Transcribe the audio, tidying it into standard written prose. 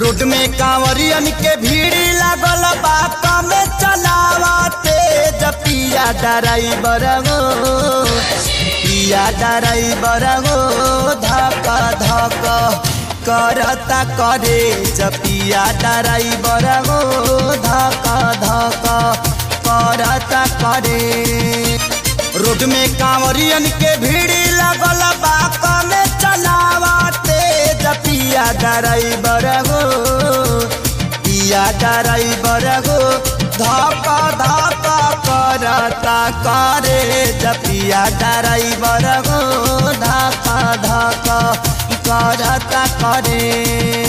Road में कांवरियन के भीड़ लागल बा कम चलावते पिया ड्राइवर गो पिया ड्राइवर गो धक धक करता करे पिया ड्राइवर गो धक धक करता करे। रोड में कांवरियन के भीड़ लागल बा कम चलावते पिया ड्राइवर गो पिया ड्राइवर गो धक धक करता करे पिया ड्राइवर गो धक धक करता करे।